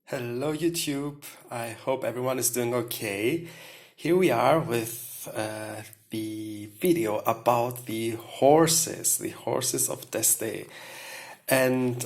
Hello, YouTube. I hope everyone is doing okay. Here we are with the video about the horses of Deste. And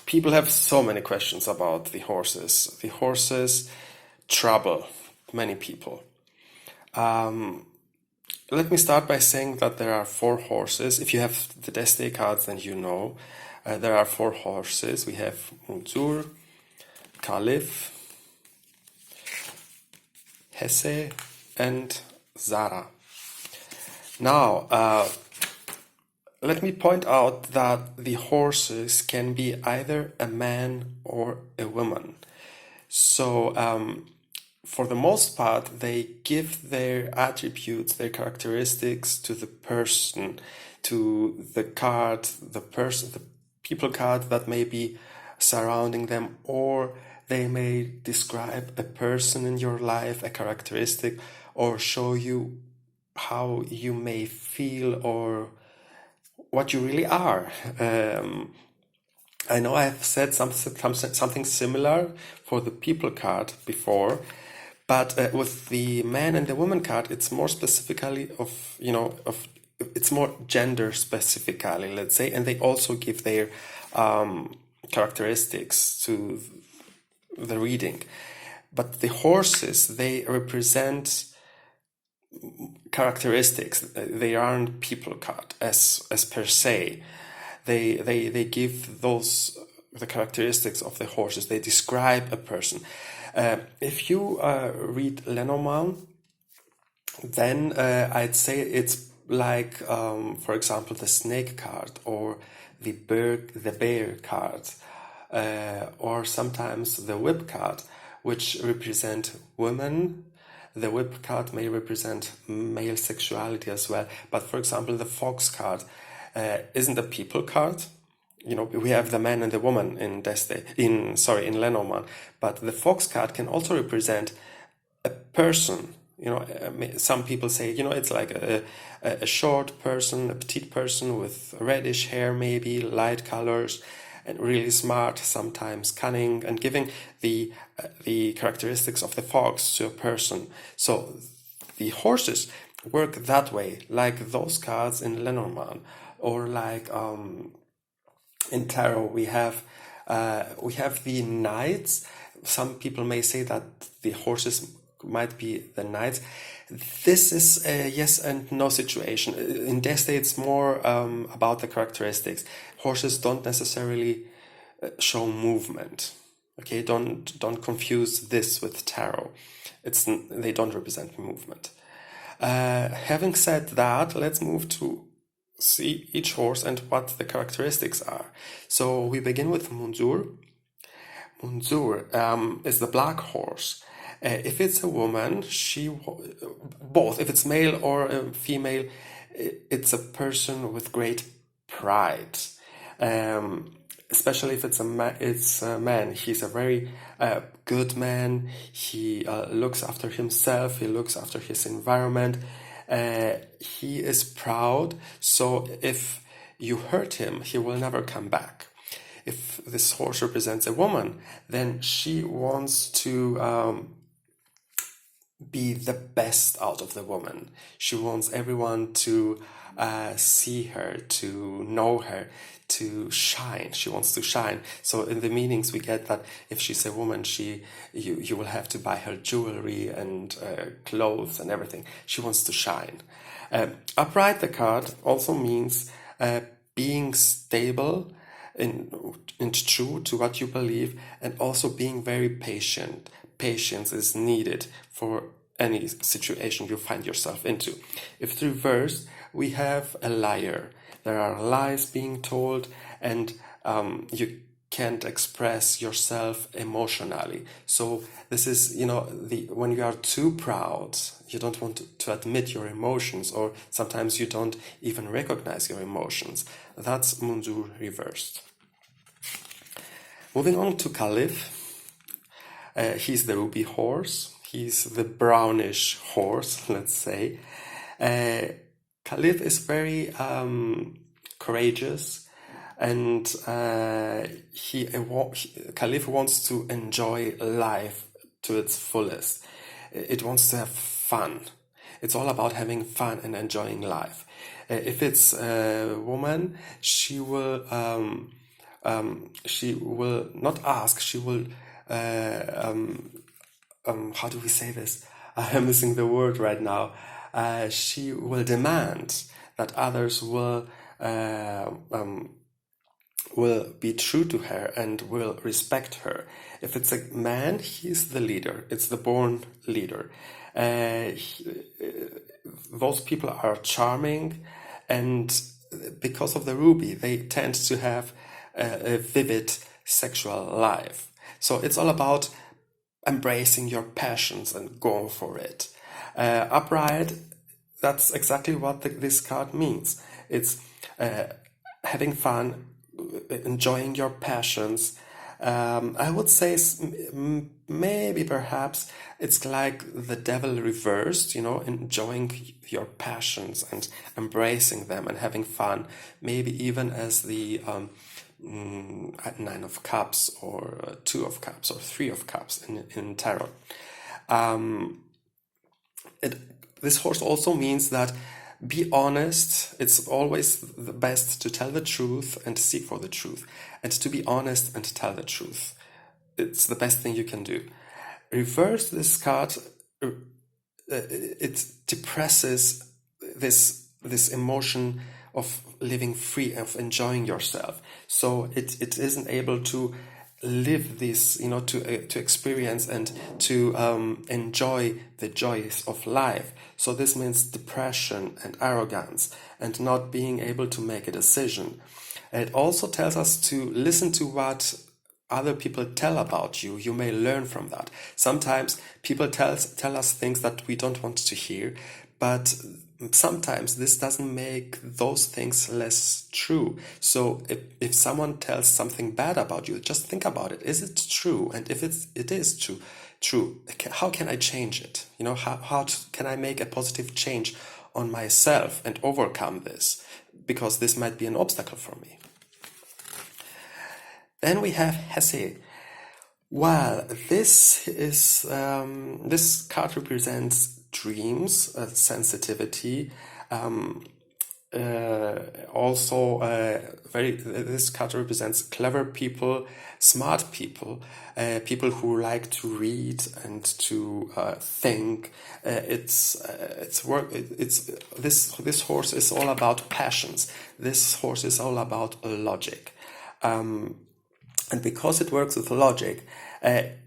people have so many questions about the horses. The horses trouble many people. Let me start by saying that there are 4 horses. If you have the Deste cards, then you know. There are 4 horses. We have Munzur, Khalid, Jessie, and Zara. Now, let me point out that the horses can be either a man or a woman. So, for the most part, they give their attributes, their characteristics to the person, to the card, the people card that may be surrounding them, or they may describe a person in your life, a characteristic, or show you how you may feel or what you really are. I know I've said something similar for the people card before, but with the man and the woman card, it's more specifically it's more gender specifically, let's say, and they also give their characteristics to the reading. But the horses, they represent characteristics. They aren't people card as per se. They give the characteristics of the horses. They describe a person. If you read Lenormand, then I'd say it's like, for example, the snake card or the bear card, or sometimes the whip card, which represent women. The whip card may represent male sexuality as well. But for example, the fox card isn't a people card. We have the man and the woman in in Lenormand, but the fox card can also represent a person. Some people say, it's like a short person, a petite person with reddish hair, maybe light colors, and really smart, sometimes cunning, and giving the characteristics of the fox to a person. So the horses work that way, like those cards in Lenormand, or like in tarot we have the knights. Some people may say that the horses might be the knights. This is a yes and no situation. In Deste, it's more about the characteristics. Horses don't necessarily show movement. Okay, don't confuse this with tarot. They don't represent movement. Having said that, let's move to see each horse and what the characteristics are. So we begin with Munzur. Munzur is the black horse. If it's a woman, both, if it's male or female, it's a person with great pride. Especially if it's a man. He's a very good man. He looks after himself. He looks after his environment. He is proud. So if you hurt him, he will never come back. If this horse represents a woman, then she wants to be the best out of the woman. She wants everyone to see her, to know her, to shine. She wants to shine. So in the meanings we get that if she's a woman, you will have to buy her jewelry and clothes and everything. She wants to shine. Upright, the card, also means being stable and true to what you believe, and also being very patient. Patience is needed for any situation you find yourself into. If it's reversed, we have a liar. There are lies being told, and you can't express yourself emotionally. So this is, when you are too proud, you don't want to admit your emotions, or sometimes you don't even recognize your emotions. That's Munzur reversed. Moving on to Khalid. He's the ruby horse. He's the brownish horse, let's say. Khalid is very courageous. and Khalid wants to enjoy life to its fullest. It wants to have fun. It's all about having fun and enjoying life. If it's a woman, she will not ask. She will how do we say this? I'm missing the word right now. She will demand that others will be true to her and will respect her. If it's a man, he's the leader. It's the born leader. Those people are charming, and because of the ruby, they tend to have a vivid sexual life. So it's all about embracing your passions and going for it. Upright, that's exactly what this card means. It's having fun, enjoying your passions. I would say maybe perhaps it's like the devil reversed, enjoying your passions and embracing them and having fun, maybe even as the Nine of Cups or Two of Cups or Three of Cups in tarot. This horse also means that be honest. It's always the best to tell the truth and seek for the truth, and to be honest and tell the truth. It's the best thing you can do. Reverse this card. It depresses this emotion of living free, of enjoying yourself. So it isn't able to live this, to experience and to enjoy the joys of life. So this means depression and arrogance and not being able to make a decision. It also tells us to listen to what other people tell about you. You may learn from that. Sometimes people tell us things that we don't want to hear, but sometimes this doesn't make those things less true. So if someone tells something bad about you, just think about it. Is it true? And if it is true, how can I change it? How can I make a positive change on myself and overcome this? Because this might be an obstacle for me. Then we have Jessie. Well, this card represents dreams, sensitivity. This card represents clever people, smart people, people who like to read and to think. This horse is all about passions. This horse is all about logic. And because it works with logic,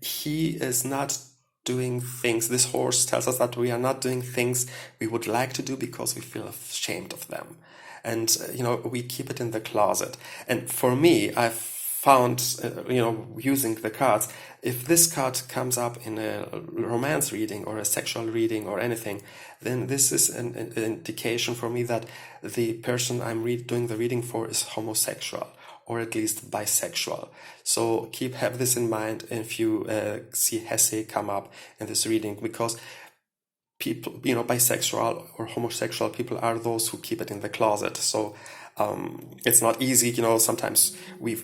he is not doing things. This horse tells us that we are not doing things we would like to do because we feel ashamed of them. And, we keep it in the closet. And for me, I've found, using the cards, if this card comes up in a romance reading or a sexual reading or anything, then this is an indication for me that the person I'm doing the reading for is homosexual, or at least bisexual. So have this in mind if you see Jessie come up in this reading, because people, bisexual or homosexual people are those who keep it in the closet. So it's not easy, sometimes we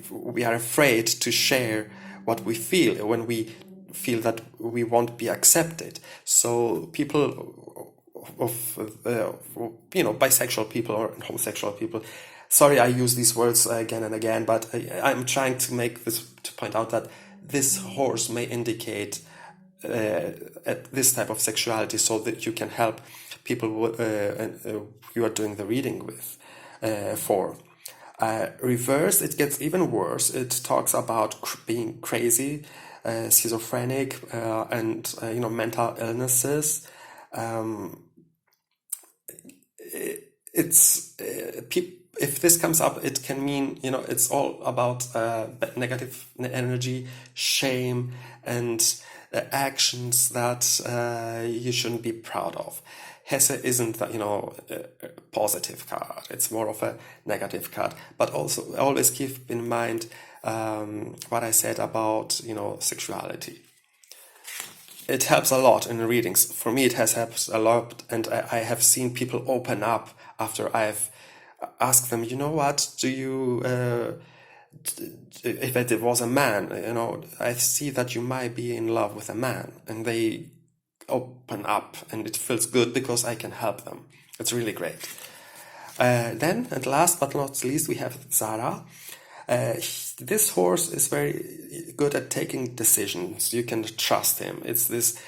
are afraid to share what we feel when we feel that we won't be accepted. So people of bisexual people or homosexual people, sorry, I use these words again and again, but I'm trying to point out that this horse may indicate this type of sexuality, so that you can help people you are doing the reading with. Reverse, it gets even worse. It talks about being crazy, schizophrenic, and mental illnesses. If this comes up, it can mean, it's all about negative energy, shame, and actions that you shouldn't be proud of. Jessie isn't, a positive card. It's more of a negative card. But also always keep in mind what I said about, sexuality. It helps a lot in readings. For me, it has helped a lot, and I have seen people open up after I've ask them, you know what, do you, if it was a man, I see that you might be in love with a man, and they open up, and it feels good because I can help them. It's really great. Then, and last but not least, we have Zara. This horse is very good at taking decisions. You can trust him. It's this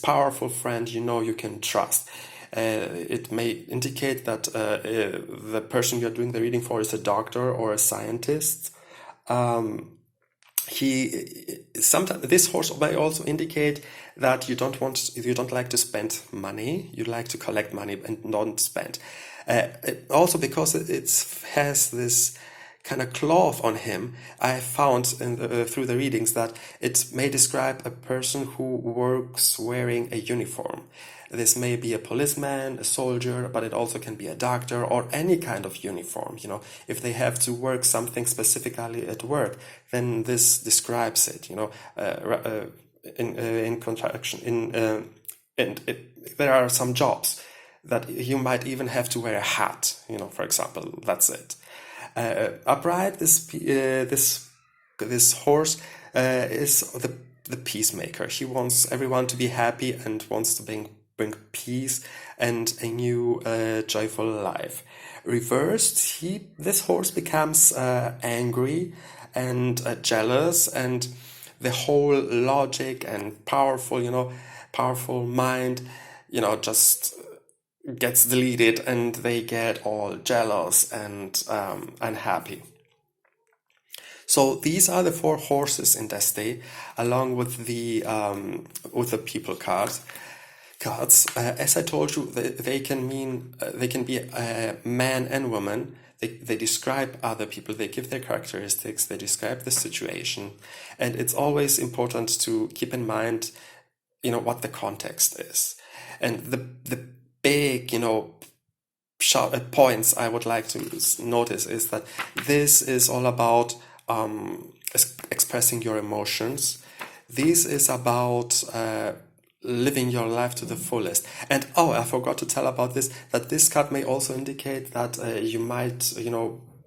powerful friend you can trust. It may indicate that the person you're doing the reading for is a doctor or a scientist. Sometimes this horse may also indicate that you don't like to spend money. You like to collect money and not spend. Also because it has this kind of cloth on him, I found through the readings that it may describe a person who works wearing a uniform. This may be a policeman, a soldier, but it also can be a doctor or any kind of uniform. If they have to work something specifically at work, then this describes it. In contraction, there are some jobs that you might even have to wear a hat. For example, that's it. Upright, this horse is the peacemaker. He wants everyone to be happy and wants to bring peace and a new joyful life. Reversed, this horse becomes angry and jealous, and the whole logic and powerful mind, just gets deleted, and they get all jealous and unhappy. So these are the 4 horses in Deste, along with the people cards. As I told you, they can be man and woman. They describe other people. They give their characteristics. They describe the situation, and it's always important to keep in mind, what the context is, and the big, points I would like to notice is that this is all about expressing your emotions. This is about living your life to the fullest. And I forgot to tell about this, that this card may also indicate that you might,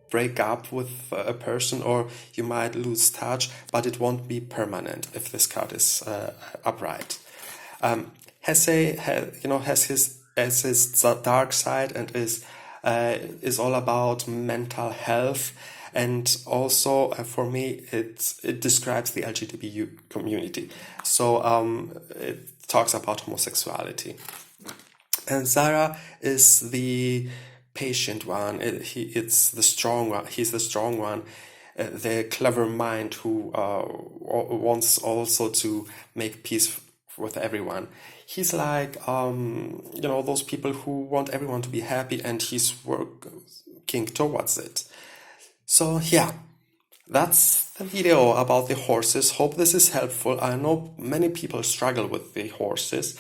break up with a person, or you might lose touch, but it won't be permanent if this card is upright. Has his dark side, and is all about mental health, and also for me it describes the LGBTQ community. So it talks about homosexuality. And Zara is the patient one. It's the strong one. He's the strong one. The clever mind who wants also to make peace with everyone. He's like, those people who want everyone to be happy, and he's working towards it. So yeah, that's the video about the horses. Hope this is helpful. I know many people struggle with the horses.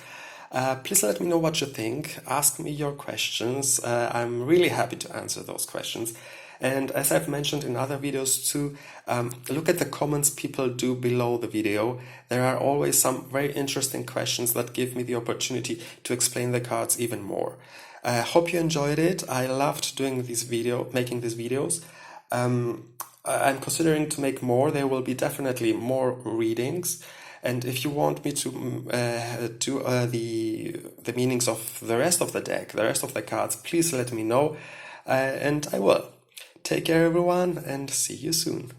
Please let me know what you think. Ask me your questions. I'm really happy to answer those questions. And as I've mentioned in other videos too, look at the comments people do below the video. There are always some very interesting questions that give me the opportunity to explain the cards even more. I hope you enjoyed it. I loved making these videos. I'm considering to make more. There will be definitely more readings. And if you want me to do the meanings of the rest of the deck, the rest of the cards, please let me know, and I will. Take care, everyone, and see you soon.